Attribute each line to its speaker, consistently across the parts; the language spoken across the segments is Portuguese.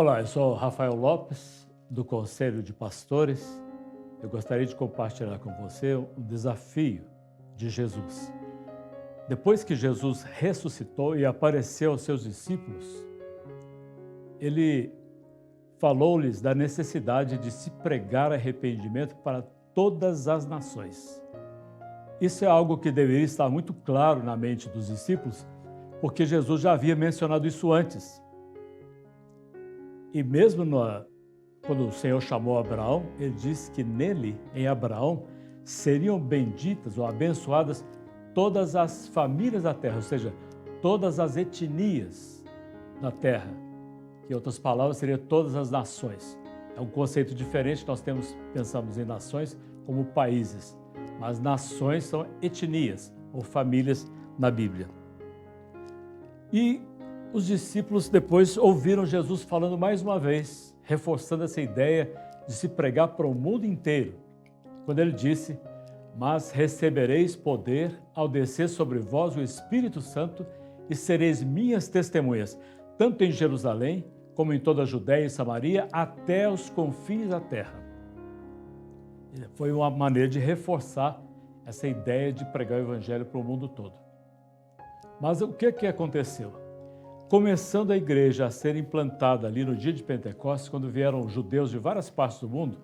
Speaker 1: Olá, eu sou Rafael Lopes, do Conselho de Pastores. Eu gostaria de compartilhar com você um desafio de Jesus. Depois que Jesus ressuscitou e apareceu aos seus discípulos, ele falou-lhes da necessidade de se pregar arrependimento para todas as nações. Isso é algo que deveria estar muito claro na mente dos discípulos, porque Jesus já havia mencionado isso antes. E mesmo quando o Senhor chamou Abraão, ele disse que nele, em Abraão, seriam benditas ou abençoadas todas as famílias da terra, ou seja, todas as etnias da terra. Em outras palavras, seria todas as nações. É um conceito diferente, nós pensamos em nações como países, mas nações são etnias ou famílias na Bíblia. E os discípulos depois ouviram Jesus falando mais uma vez, reforçando essa ideia de se pregar para o mundo inteiro, quando ele disse: "Mas recebereis poder ao descer sobre vós o Espírito Santo e sereis minhas testemunhas, tanto em Jerusalém como em toda a Judéia e Samaria, até os confins da terra." Foi uma maneira de reforçar essa ideia de pregar o Evangelho para o mundo todo. Mas o que aconteceu? Começando a igreja a ser implantada ali no dia de Pentecostes, quando vieram judeus de várias partes do mundo,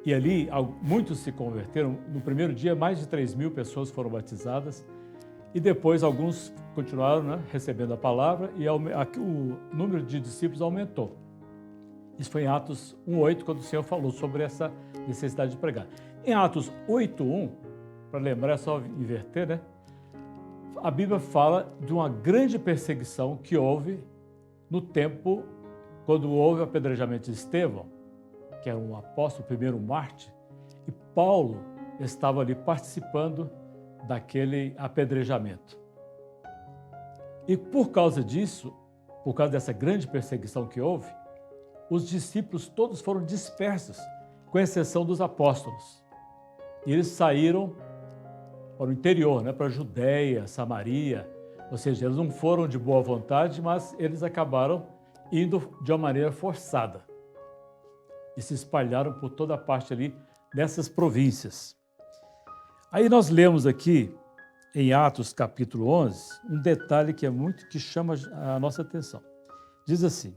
Speaker 1: e ali muitos se converteram. No primeiro dia, mais de 3.000 pessoas foram batizadas, e depois alguns continuaram recebendo a palavra, e o número de discípulos aumentou. Isso foi em Atos 1:8, quando o Senhor falou sobre essa necessidade de pregar. Em Atos 8:1, para lembrar, é só inverter, a Bíblia fala de uma grande perseguição que houve no tempo quando houve o apedrejamento de Estevão, que era um apóstolo, primeiro mártir, e Paulo estava ali participando daquele apedrejamento. E por causa disso, por causa dessa grande perseguição que houve, os discípulos todos foram dispersos, com exceção dos apóstolos. E eles saíram para o interior, para a Judéia, Samaria, ou seja, eles não foram de boa vontade, mas eles acabaram indo de uma maneira forçada e se espalharam por toda a parte ali dessas províncias. Aí nós lemos aqui, em Atos capítulo 11, um detalhe que chama a nossa atenção. Diz assim: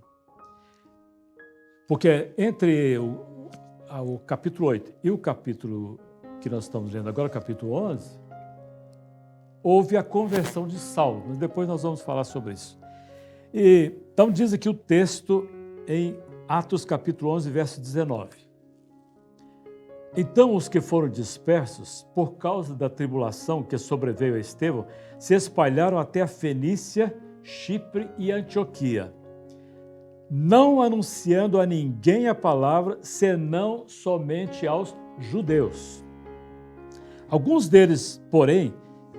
Speaker 1: porque entre o capítulo 8 e o capítulo que nós estamos lendo agora, o capítulo 11, houve a conversão de Saulo, mas depois nós vamos falar sobre isso. Então diz aqui o texto em Atos capítulo 11, verso 19. Então os que foram dispersos, por causa da tribulação que sobreveio a Estevão, se espalharam até a Fenícia, Chipre e Antioquia, não anunciando a ninguém a palavra, senão somente aos judeus. Alguns deles, porém,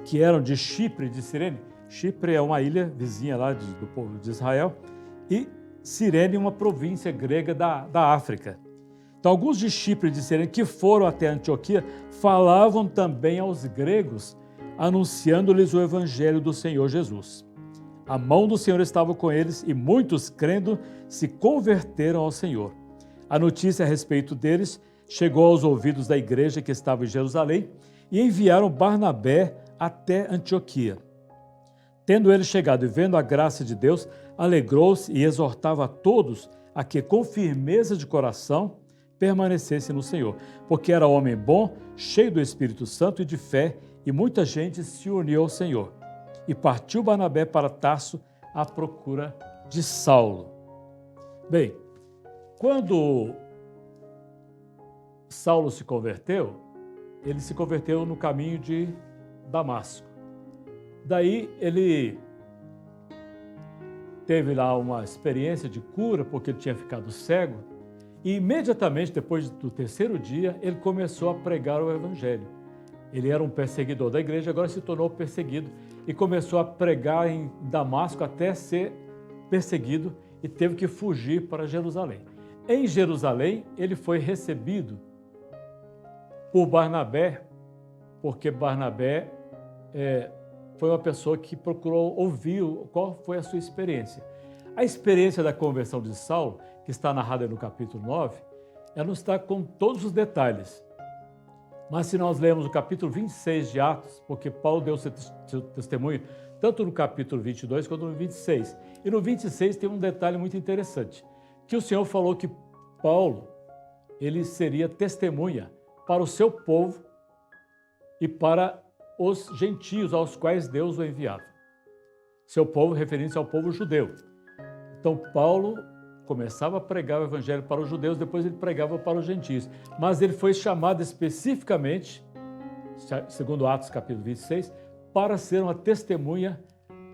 Speaker 1: que eram de Chipre e de Cirene. Chipre é uma ilha vizinha lá do povo de Israel, e Cirene uma província grega da África. Então, alguns de Chipre e de Cirene que foram até Antioquia falavam também aos gregos, anunciando-lhes o evangelho do Senhor Jesus. A mão do Senhor estava com eles e muitos, crendo, se converteram ao Senhor. A notícia a respeito deles chegou aos ouvidos da igreja que estava em Jerusalém e enviaram Barnabé até Antioquia. Tendo ele chegado e vendo a graça de Deus, alegrou-se e exortava a todos a que, com firmeza de coração, permanecessem no Senhor, porque era homem bom, cheio do Espírito Santo e de fé, e muita gente se uniu ao Senhor. E partiu Barnabé para Tarso à procura de Saulo. Bem, quando Saulo se converteu, ele se converteu no caminho de Damasco. Daí ele teve lá uma experiência de cura, porque ele tinha ficado cego, e imediatamente depois do terceiro dia, ele começou a pregar o evangelho. Ele era um perseguidor da igreja, agora se tornou perseguido e começou a pregar em Damasco até ser perseguido e teve que fugir para Jerusalém. Em Jerusalém, ele foi recebido por Barnabé, porque Barnabé foi uma pessoa que procurou ouvir qual foi a sua experiência. A experiência da conversão de Saulo, que está narrada no capítulo 9, ela não está com todos os detalhes. Mas se nós lermos o capítulo 26 de Atos, porque Paulo deu seu testemunho tanto no capítulo 22 quanto no 26. E no 26 tem um detalhe muito interessante, que o Senhor falou que Paulo, ele seria testemunha para o seu povo e para os gentios aos quais Deus o enviava. Seu povo, referindo-se ao povo judeu. Então, Paulo começava a pregar o evangelho para os judeus, depois ele pregava para os gentios. Mas ele foi chamado especificamente, segundo Atos capítulo 26, para ser uma testemunha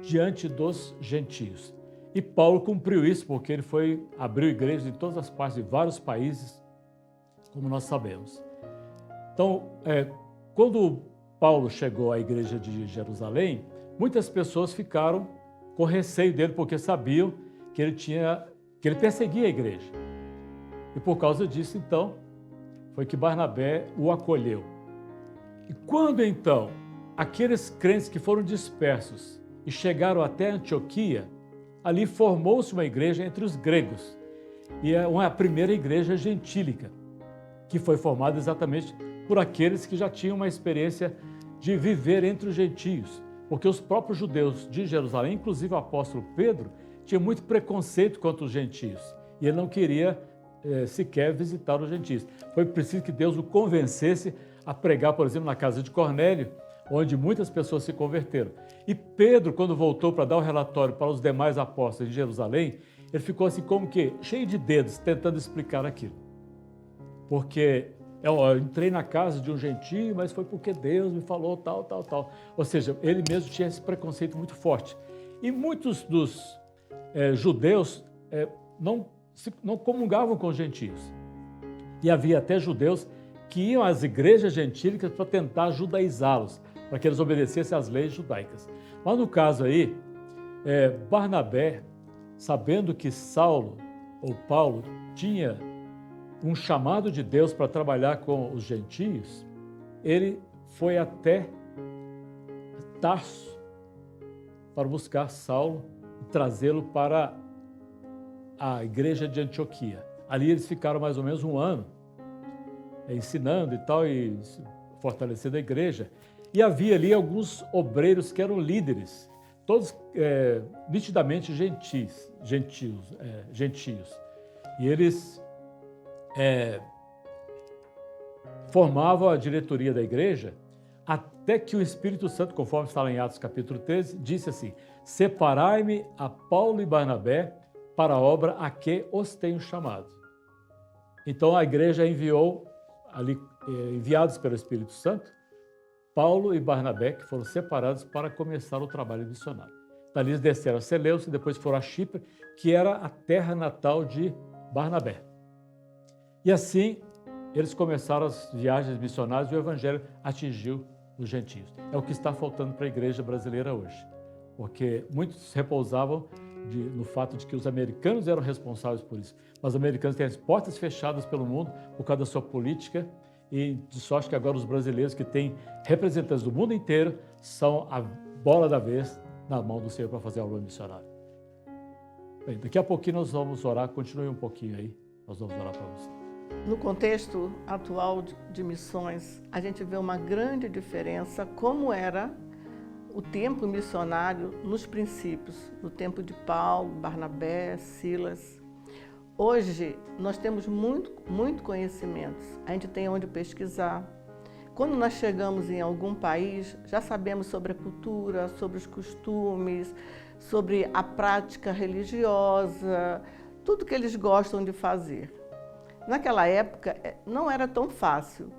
Speaker 1: diante dos gentios. E Paulo cumpriu isso porque ele abriu igrejas em todas as partes de vários países, como nós sabemos. Então, quando Paulo chegou à igreja de Jerusalém, muitas pessoas ficaram com receio dele porque sabiam que ele perseguia a igreja. E por causa disso, então, foi que Barnabé o acolheu. E quando, então, aqueles crentes que foram dispersos e chegaram até Antioquia, ali formou-se uma igreja entre os gregos. E é a primeira igreja gentílica, que foi formada exatamente por aqueles que já tinham uma experiência de viver entre os gentios. Porque os próprios judeus de Jerusalém, inclusive o apóstolo Pedro, tinha muito preconceito contra os gentios. E ele não queria sequer visitar os gentios. Foi preciso que Deus o convencesse a pregar, por exemplo, na casa de Cornélio, onde muitas pessoas se converteram. E Pedro, quando voltou para dar o relatório para os demais apóstolos de Jerusalém, ele ficou assim como que cheio de dedos, tentando explicar aquilo. Porque eu entrei na casa de um gentio, mas foi porque Deus me falou tal, tal, tal. Ou seja, ele mesmo tinha esse preconceito muito forte. E muitos dos judeus não comungavam com os gentios. E havia até judeus que iam às igrejas gentílicas para tentar judaizá-los, para que eles obedecessem às leis judaicas. Mas no caso aí, Barnabé, sabendo que Saulo ou Paulo tinha um chamado de Deus para trabalhar com os gentios, ele foi até Tarso para buscar Saulo e trazê-lo para a igreja de Antioquia. Ali eles ficaram mais ou menos um ano ensinando e tal, e fortalecendo a igreja. E havia ali alguns obreiros que eram líderes, todos nitidamente gentios. E eles formavam a diretoria da igreja, até que o Espírito Santo, conforme está lá em Atos capítulo 13, disse assim: separai-me a Paulo e Barnabé para a obra a que os tenho chamado. Então a igreja enviou, enviados pelo Espírito Santo, Paulo e Barnabé, que foram separados para começar o trabalho missionário. Dali eles desceram a Seleucia e depois foram a Chipre, que era a terra natal de Barnabé. E assim, eles começaram as viagens missionárias e o evangelho atingiu os gentios. É o que está faltando para a igreja brasileira hoje, porque muitos repousavam no fato de que os americanos eram responsáveis por isso. Mas os americanos têm as portas fechadas pelo mundo por causa da sua política, e de sorte que agora os brasileiros, que têm representantes do mundo inteiro, são a bola da vez na mão do Senhor para fazer a obra missionária. Bem, daqui a pouquinho nós vamos orar, continue um pouquinho aí, nós vamos orar para você.
Speaker 2: No contexto atual de missões, a gente vê uma grande diferença como era o tempo missionário nos princípios, no tempo de Paulo, Barnabé, Silas. Hoje, nós temos muito conhecimento, a gente tem onde pesquisar. Quando nós chegamos em algum país, já sabemos sobre a cultura, sobre os costumes, sobre a prática religiosa, tudo que eles gostam de fazer. Naquela época, não era tão fácil,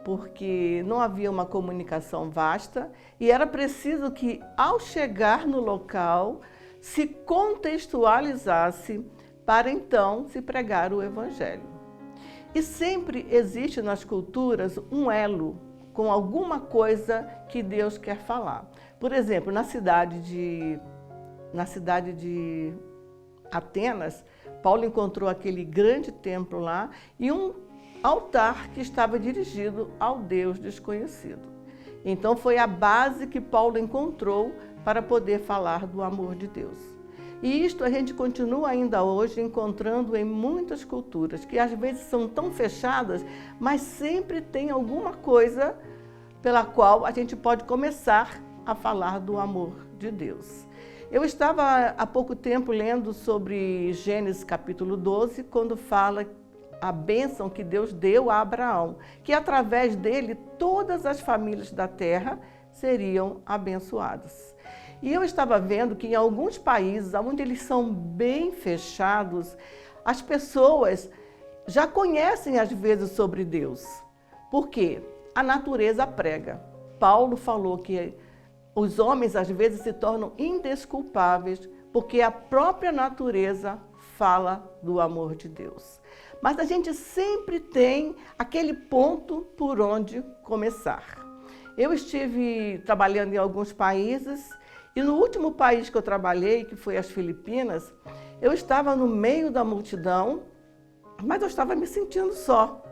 Speaker 2: porque não havia uma comunicação vasta e era preciso que, ao chegar no local, se contextualizasse para então se pregar o Evangelho. E sempre existe nas culturas um elo com alguma coisa que Deus quer falar. Por exemplo, na cidade de Atenas, Paulo encontrou aquele grande templo lá e um altar que estava dirigido ao Deus desconhecido. Então foi a base que Paulo encontrou para poder falar do amor de Deus. E isto a gente continua ainda hoje encontrando em muitas culturas, que às vezes são tão fechadas, mas sempre tem alguma coisa pela qual a gente pode começar a falar do amor de Deus. Eu estava há pouco tempo lendo sobre Gênesis capítulo 12, quando fala a bênção que Deus deu a Abraão, que através dele todas as famílias da terra seriam abençoadas. E eu estava vendo que em alguns países, onde eles são bem fechados, as pessoas já conhecem às vezes sobre Deus. Por quê? A natureza prega. Paulo falou que os homens às vezes se tornam indesculpáveis porque a própria natureza fala do amor de Deus. Mas a gente sempre tem aquele ponto por onde começar. Eu estive trabalhando em alguns países e no último país que eu trabalhei, que foi as Filipinas, eu estava no meio da multidão, mas eu estava me sentindo só.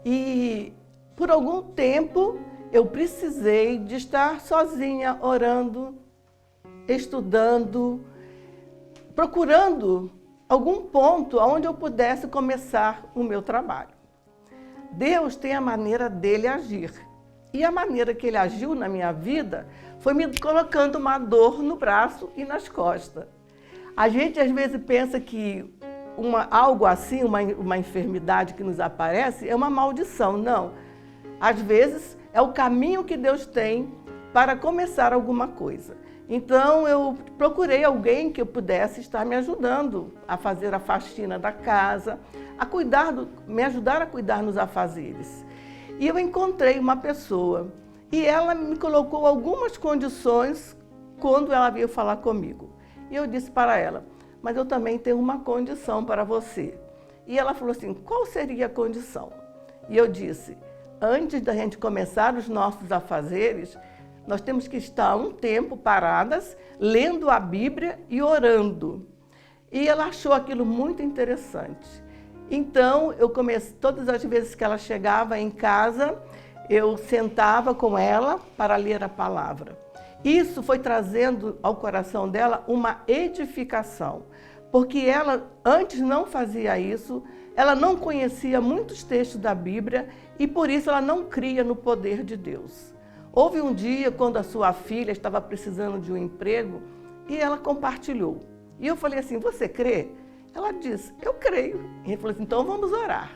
Speaker 2: E por algum tempo eu precisei de estar sozinha, orando, estudando, procurando algum ponto onde eu pudesse começar o meu trabalho. Deus tem a maneira dele agir. E a maneira que ele agiu na minha vida foi me colocando uma dor no braço e nas costas. A gente às vezes pensa que algo assim, uma enfermidade que nos aparece, é uma maldição. Não. Às vezes é o caminho que Deus tem para começar alguma coisa. Então eu procurei alguém que eu pudesse estar me ajudando a fazer a faxina da casa, me ajudar a cuidar nos afazeres. E eu encontrei uma pessoa e ela me colocou algumas condições quando ela veio falar comigo. E eu disse para ela, mas eu também tenho uma condição para você. E ela falou assim, qual seria a condição? E eu disse, antes da gente começar os nossos afazeres, nós temos que estar um tempo paradas, lendo a Bíblia e orando. E ela achou aquilo muito interessante. Então, eu comecei, todas as vezes que ela chegava em casa, eu sentava com ela para ler a palavra. Isso foi trazendo ao coração dela uma edificação, porque ela antes não fazia isso, ela não conhecia muitos textos da Bíblia e por isso ela não cria no poder de Deus. Houve um dia quando a sua filha estava precisando de um emprego e ela compartilhou. E eu falei assim, você crê? Ela disse, eu creio. E ele falou assim, então vamos orar.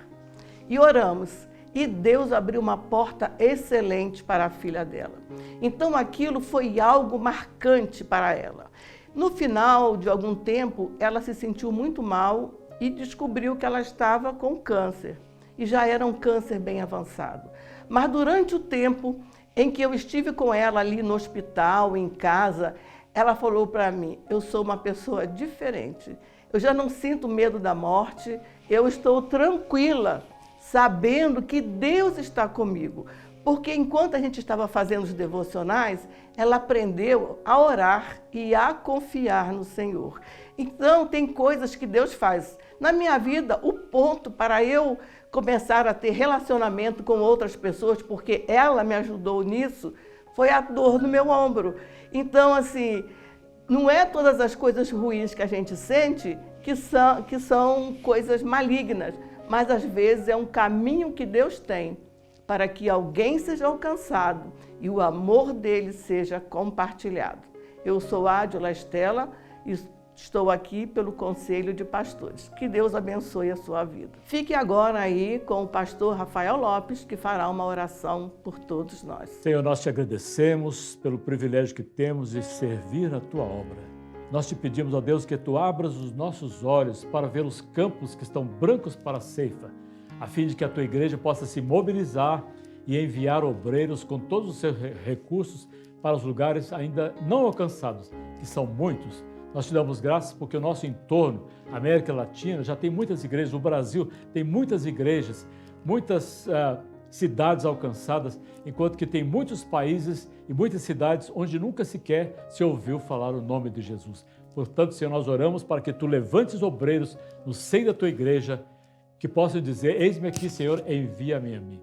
Speaker 2: E oramos. E Deus abriu uma porta excelente para a filha dela. Então aquilo foi algo marcante para ela. No final de algum tempo, ela se sentiu muito mal e descobriu que ela estava com câncer. E já era um câncer bem avançado. Mas durante o tempo em que eu estive com ela ali no hospital, em casa, ela falou para mim, eu sou uma pessoa diferente. Eu já não sinto medo da morte, eu estou tranquila, sabendo que Deus está comigo. Porque enquanto a gente estava fazendo os devocionais, ela aprendeu a orar e a confiar no Senhor. Então, tem coisas que Deus faz. Na minha vida, o ponto para eu começar a ter relacionamento com outras pessoas, porque ela me ajudou nisso, foi a dor no meu ombro. Então, assim, não é todas as coisas ruins que a gente sente que são coisas malignas, mas às vezes é um caminho que Deus tem para que alguém seja alcançado e o amor dele seja compartilhado. Eu sou Ádila Estela e estou aqui pelo Conselho de Pastores. Que Deus abençoe a sua vida. Fique agora aí com o pastor Rafael Lopes, que fará uma oração por todos nós.
Speaker 1: Senhor, nós te agradecemos pelo privilégio que temos de servir na tua obra. Nós te pedimos, ó Deus, que tu abras os nossos olhos para ver os campos que estão brancos para a ceifa, a fim de que a tua igreja possa se mobilizar e enviar obreiros com todos os seus recursos para os lugares ainda não alcançados, que são muitos. Nós te damos graças porque o nosso entorno, a América Latina, já tem muitas igrejas, o Brasil tem muitas igrejas, muitas cidades alcançadas, enquanto que tem muitos países e muitas cidades onde nunca sequer se ouviu falar o nome de Jesus. Portanto, Senhor, nós oramos para que tu levantes obreiros no seio da tua igreja, que possam dizer, eis-me aqui, Senhor, envia-me a mim.